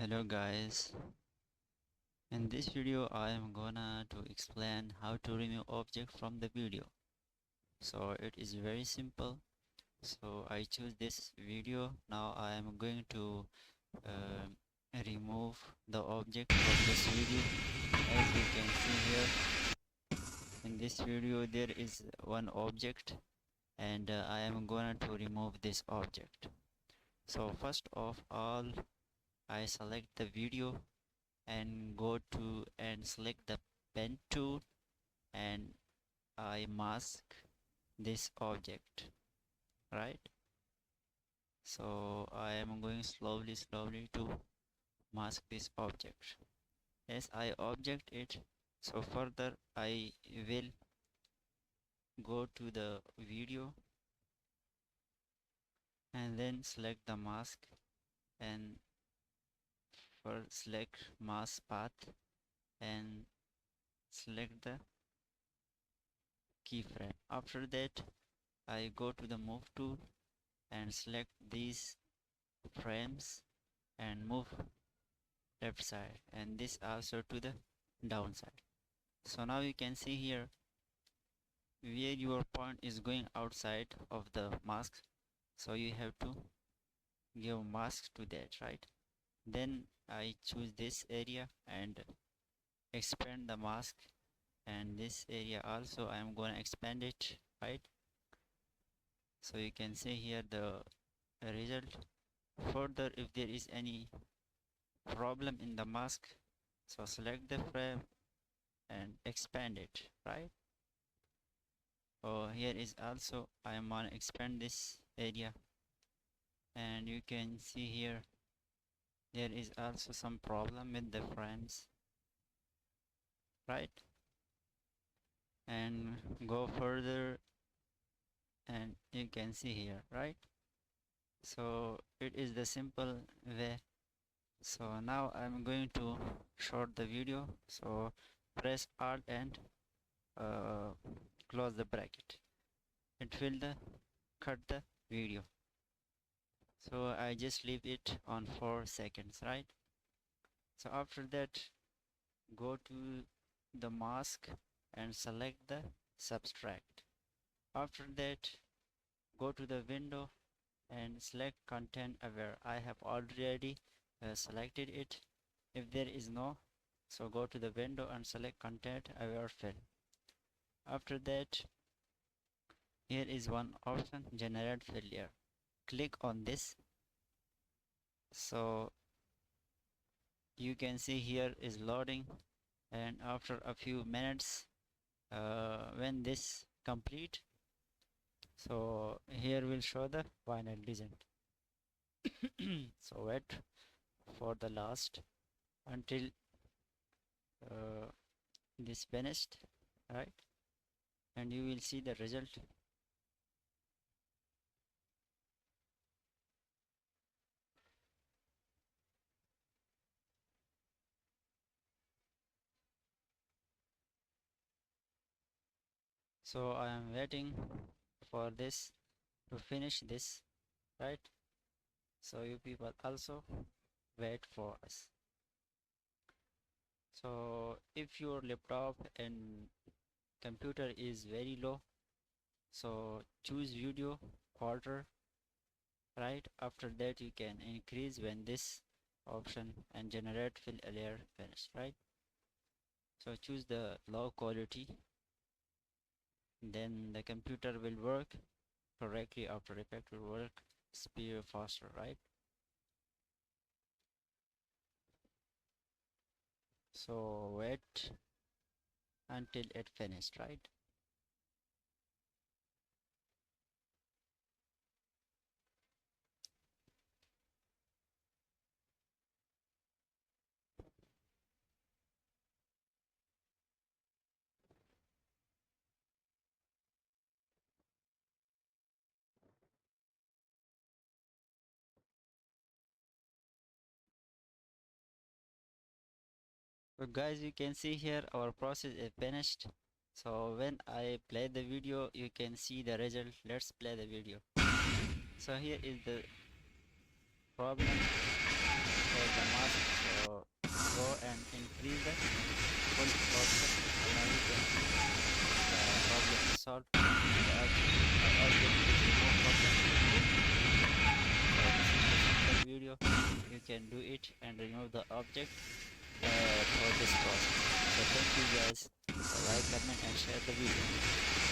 Hello guys, in this video I am gonna to explain how to remove object from the video. So it is very simple. So I choose this video. Now I am going to remove the object from this video. As you can see here, in this video there is one object, and I am gonna to remove this object. So first of all, I select the video and go to and select the pen tool, and I mask this object, right? So I am going slowly to mask this object. As I object it, so further I will go to the video and then select the mask, and for select mask path and select the keyframe. After that I go to the move tool and select these frames and move left side, and this also to the downside. So now you can see here where your point is going outside of the mask, so you have to give mask to that, right? Then I choose this area and expand the mask, and this area also I am going to expand it, right? So you can see here the result. Further, if there is any problem in the mask, so select the frame and expand it, right? Oh, here is also I am going to expand this area, and you can see here there is also some problem with the frames, right? And go further and you can see here, right? So it is the simple way. So now I'm going to short the video, so press Alt and close the bracket. It will cut the video. So I just leave it on 4 seconds, right? So after that, go to the mask and select the subtract. After that, go to the window and select content aware. I have already selected it. If there is no, so go to the window and select content aware fill. After that, here is one option, generate fill layer. Click on this. So you can see here is loading, and after a few minutes, when this complete, so here will show the final result. So wait for the last until this finished, right? And you will see the result. So I am waiting for this to finish this, right? So you people also wait for us. So if your laptop and computer is very low, so choose video quarter, right? After that you can increase when this option and generate fill layer finish, right? So choose the low quality, then the computer will work correctly. After Effects will work speed faster, right? So wait until it finished, right? So guys, you can see here our process is finished. So when I play the video, you can see the result. Let's play the video. So here is the problem for the mask. video, you can do it and remove the object for this process. So thank you guys. Like, comment and share the video.